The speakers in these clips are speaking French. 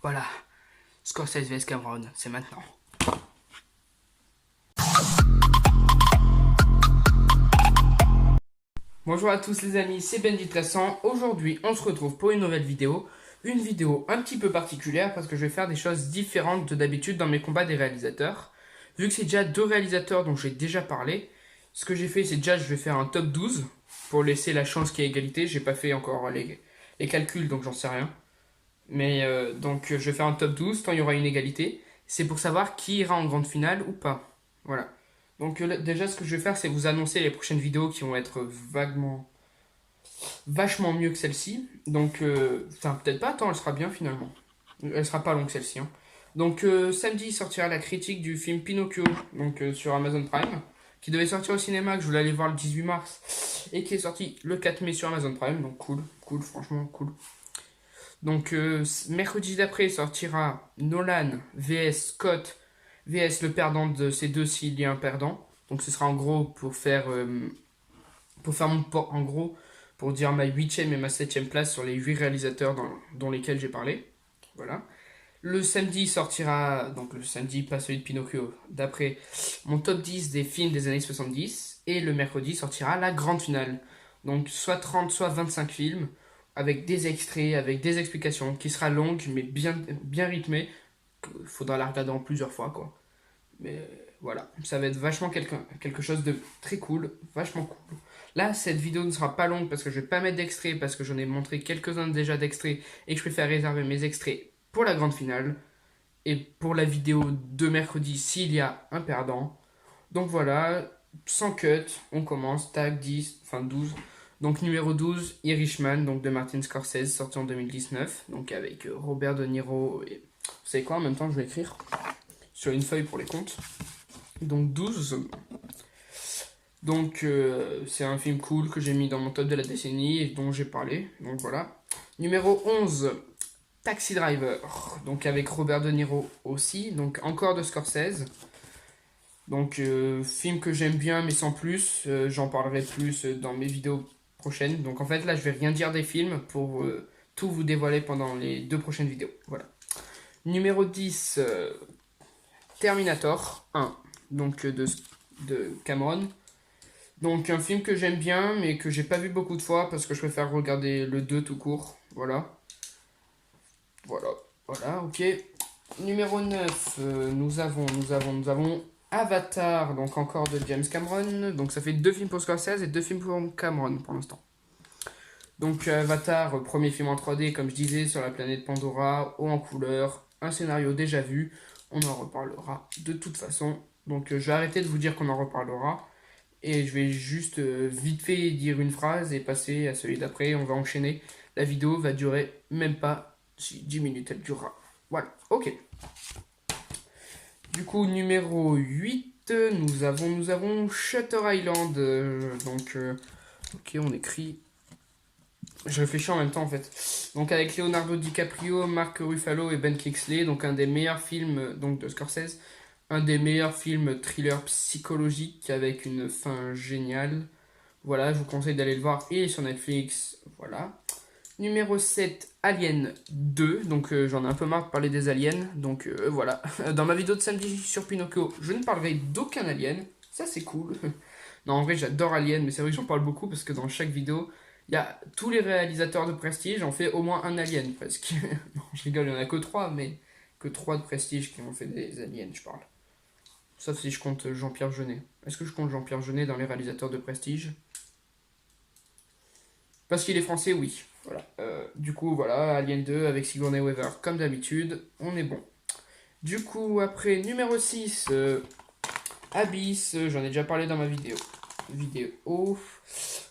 Voilà, Scorsese vs Cameron, c'est maintenant. Bonjour à tous les amis, c'est Ben Vitrassant. Aujourd'hui, on se retrouve pour une nouvelle vidéo. Une vidéo un petit peu particulière parce que je vais faire des choses différentes de d'habitude dans mes combats des réalisateurs. Vu que c'est déjà deux réalisateurs dont j'ai déjà parlé, ce que j'ai fait, c'est déjà je vais faire un top 12 pour laisser la chance qu'il y ait égalité. J'ai pas fait encore les calculs donc j'en sais rien. Mais donc je vais faire un top 12 tant il y aura une égalité. C'est pour savoir qui ira en grande finale ou pas. Voilà. Donc déjà ce que je vais faire c'est vous annoncer les prochaines vidéos qui vont être vachement mieux que celle-ci. Donc enfin peut-être pas, attends elle sera bien finalement. Elle sera pas longue celle-ci. Hein. Donc samedi sortira la critique du film Pinocchio donc sur Amazon Prime qui devait sortir au cinéma que je voulais aller voir le 18 mars et qui est sorti le 4 mai sur Amazon Prime. Donc cool franchement cool. Donc mercredi d'après sortira Nolan vs Scott vs le perdant de ces deux s'il y a un perdant. Donc ce sera en gros pour faire en gros pour dire ma 8e et ma 7e place sur les 8 réalisateurs dont lesquels j'ai parlé. Voilà. Le samedi sortira, donc le samedi pas celui de Pinocchio, d'après mon top 10 des films des années 70. Et le mercredi sortira la grande finale. Donc soit 30, soit 25 films, avec des extraits, avec des explications, qui sera longue, mais bien rythmée. Il faudra la regarder en plusieurs fois, quoi. Mais voilà, ça va être vachement quelque chose de très cool, vachement cool. Là, cette vidéo ne sera pas longue parce que je vais pas mettre d'extraits, parce que j'en ai montré quelques-uns déjà d'extraits, et que je préfère réserver mes extraits pour la grande finale et pour la vidéo de mercredi s'il y a un perdant. Donc voilà, sans cut, on commence, tag 10, enfin 12. Donc numéro 12, Irishman, donc de Martin Scorsese, sorti en 2019, donc avec Robert De Niro et... Vous savez quoi, en même temps je vais écrire sur une feuille pour les comptes. Donc 12. Donc c'est un film cool que j'ai mis dans mon top de la décennie et dont j'ai parlé. Donc voilà. Numéro 11, Taxi Driver, donc avec Robert De Niro aussi, donc encore de Scorsese. Donc film que j'aime bien mais sans plus, j'en parlerai plus dans mes vidéos prochaines. Donc en fait là je vais rien dire des films pour tout vous dévoiler pendant les 2 prochaines vidéos. Voilà. Numéro 10, Terminator 1, donc de Cameron. Donc un film que j'aime bien mais que j'ai pas vu beaucoup de fois parce que je préfère regarder le 2 tout court. Voilà. Voilà, ok. Numéro 9, nous avons Avatar, donc encore de James Cameron. Donc ça fait 2 films pour Scorsese et 2 films pour Cameron pour l'instant. Donc Avatar, premier film en 3D, comme je disais, sur la planète Pandora, haut en couleur, un scénario déjà vu. On en reparlera de toute façon. Donc je vais arrêter de vous dire qu'on en reparlera. Et je vais juste vite fait dire une phrase et passer à celui d'après. On va enchaîner. La vidéo va durer même pas 10 minutes, elle durera. Voilà, ok. Du coup, numéro 8, nous avons Shutter Island. Ok, on écrit. Je réfléchis en même temps en fait. Donc avec Leonardo DiCaprio, Mark Ruffalo et Ben Kingsley, donc un des meilleurs films donc de Scorsese, un des meilleurs films thriller psychologique avec une fin géniale. Voilà, je vous conseille d'aller le voir. Il est sur Netflix. Voilà. Numéro 7, Alien 2. Donc j'en ai un peu marre de parler des aliens. Donc voilà. Dans ma vidéo de samedi sur Pinocchio, je ne parlerai d'aucun alien. Ça c'est cool. Non, en vrai j'adore Alien, mais c'est vrai que j'en parle beaucoup parce que dans chaque vidéo, il y a tous les réalisateurs de Prestige ont fait au moins un alien presque. Non, je rigole, il n'y en a que 3, mais que 3 de Prestige qui ont fait des aliens, je parle. Sauf si je compte Jean-Pierre Jeunet. Est-ce que je compte Jean-Pierre Jeunet dans les réalisateurs de Prestige? Parce qu'il est français, oui. Voilà. Du coup, voilà, Alien 2 avec Sigourney Weaver, comme d'habitude, on est bon. Du coup, après, numéro 6, Abyss, j'en ai déjà parlé dans ma vidéo.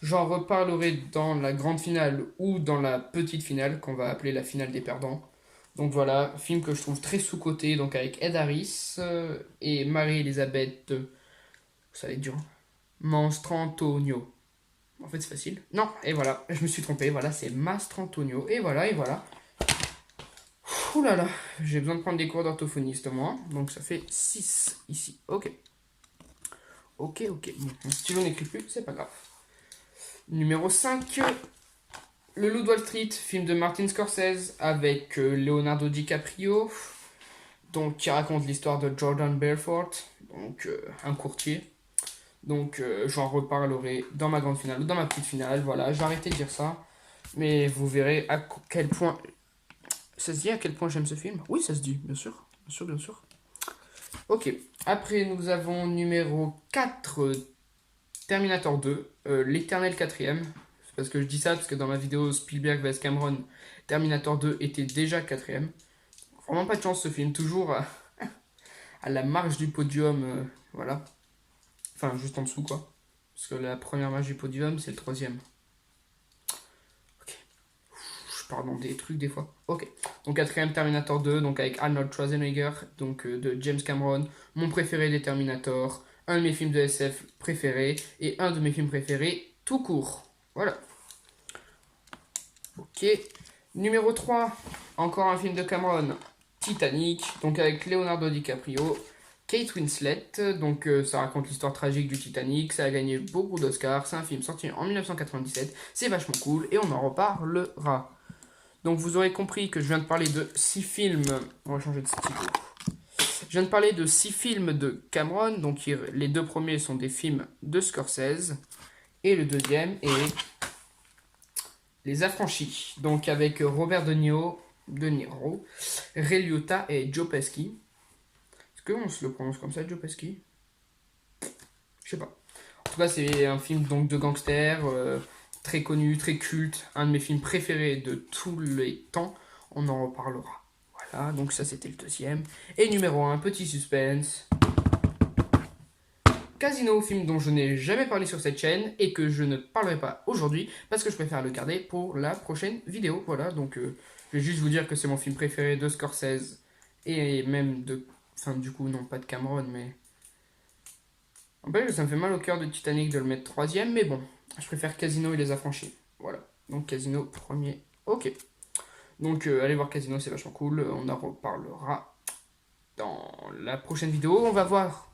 J'en reparlerai dans la grande finale ou dans la petite finale, qu'on va appeler la finale des perdants. Donc voilà, film que je trouve très sous-coté, donc avec Ed Harris et Marie-Elisabeth, ça va être dur, Mastrantonio. En fait, c'est facile. Non, et voilà, je me suis trompé. Voilà, c'est Mastrantonio. Et voilà. Ouh là là, j'ai besoin de prendre des cours d'orthophoniste, moi. Donc ça fait 6 ici. Ok. Ok. Bon, mon stylo n'écrit plus, c'est pas grave. Numéro 5, Le Loup de Wall Street, film de Martin Scorsese avec Leonardo DiCaprio, donc qui raconte l'histoire de Jordan Belfort, donc un courtier. Donc j'en reparlerai dans ma grande finale ou dans ma petite finale. Voilà, je vais arrêter de dire ça, mais vous verrez à quel point ça se dit, à quel point j'aime ce film. Oui, ça se dit, bien sûr, bien sûr, bien sûr. Ok, après nous avons numéro 4, Terminator 2, l'éternel quatrième. C'est parce que je dis ça, parce que dans ma vidéo Spielberg vs Cameron, Terminator 2 était déjà quatrième. Vraiment pas de chance ce film, toujours à la marge du podium, voilà. Enfin, juste en dessous quoi. Parce que la première marge du podium, c'est le troisième. Ok. Je pars dans des trucs des fois. Ok. Donc quatrième Terminator 2, donc avec Arnold Schwarzenegger, donc de James Cameron, mon préféré des Terminator, un de mes films de SF préférés, et un de mes films préférés tout court. Voilà. Ok. Numéro 3, encore un film de Cameron, Titanic, donc avec Leonardo DiCaprio, Kate Winslet, donc ça raconte l'histoire tragique du Titanic, ça a gagné beaucoup d'Oscars, c'est un film sorti en 1997, c'est vachement cool et on en reparlera. Donc vous aurez compris que je viens de parler de 6 films, on va changer de stylo. Je viens de parler de 6 films de Cameron, donc les deux premiers sont des films de Scorsese, et le deuxième est Les Affranchis, donc avec Robert De Niro, Ray Liotta et Joe Pesci. Est-ce qu'on se le prononce comme ça, Joe Pesci? Je sais pas. En tout cas, c'est un film donc de gangster, très connu, très culte, un de mes films préférés de tous les temps. On en reparlera. Voilà, donc ça c'était le deuxième. Et numéro 1, petit suspense. Casino, film dont je n'ai jamais parlé sur cette chaîne et que je ne parlerai pas aujourd'hui parce que je préfère le garder pour la prochaine vidéo. Voilà, donc je vais juste vous dire que c'est mon film préféré de Scorsese et même de... Enfin, du coup, non, pas de Cameron, mais... En fait, ça me fait mal au cœur de Titanic de le mettre troisième, mais bon, je préfère Casino et Les Affranchis. Voilà, donc Casino premier. Ok. Donc allez voir Casino, c'est vachement cool. On en reparlera dans la prochaine vidéo. On va voir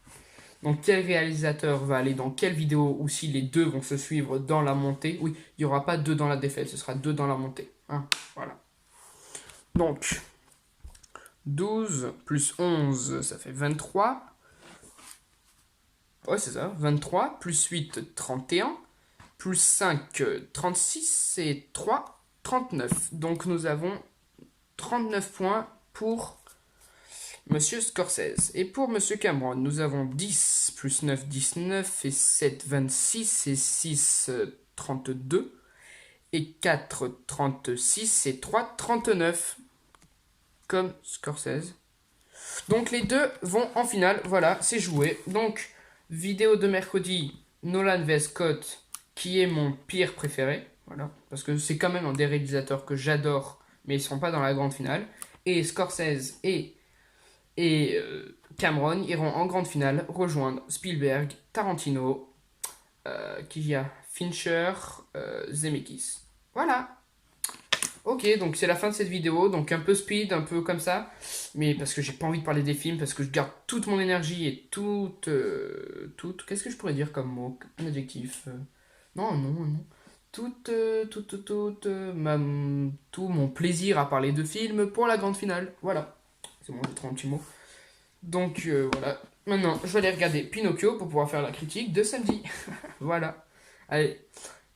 donc quel réalisateur va aller dans quelle vidéo ou si les deux vont se suivre dans la montée. Oui, il n'y aura pas deux dans la défaite, ce sera deux dans la montée. Hein, voilà. Donc, 12 plus 11, ça fait 23. Ouais, c'est ça. 23 plus 8, 31. Plus 5, 36 et 3, 39. Donc nous avons 39 points pour Monsieur Scorsese. Et pour Monsieur Cameron, nous avons 10 plus 9, 19 et 7, 26 et 6, 32 et 4, 36 et 3, 39 comme Scorsese. Donc les deux vont en finale, voilà, c'est joué. Donc vidéo de mercredi, Nolan vs Scott, qui est mon pire préféré, voilà, parce que c'est quand même un des réalisateurs que j'adore, mais ils ne seront pas dans la grande finale. Et Scorsese et Cameron iront en grande finale rejoindre Spielberg, Tarantino, qui y a Fincher, Zemeckis. Voilà. Ok, donc c'est la fin de cette vidéo, donc un peu speed, un peu comme ça, mais parce que j'ai pas envie de parler des films, parce que je garde toute mon énergie et toute, qu'est-ce que je pourrais dire comme mot, un adjectif, non, tout mon plaisir à parler de films pour la grande finale, voilà, c'est bon, j'ai trop un petit mot. Donc voilà, maintenant je vais aller regarder Pinocchio pour pouvoir faire la critique de samedi, voilà, allez.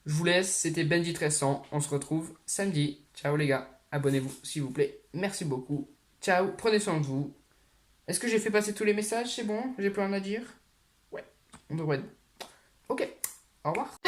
Je vous laisse, c'était Benji 1300. On se retrouve samedi. Ciao les gars. Abonnez-vous s'il vous plaît. Merci beaucoup. Ciao, prenez soin de vous. Est-ce que j'ai fait passer tous les messages? C'est bon? J'ai plus rien à dire? Ouais, on devrait être bon. Ok, au revoir.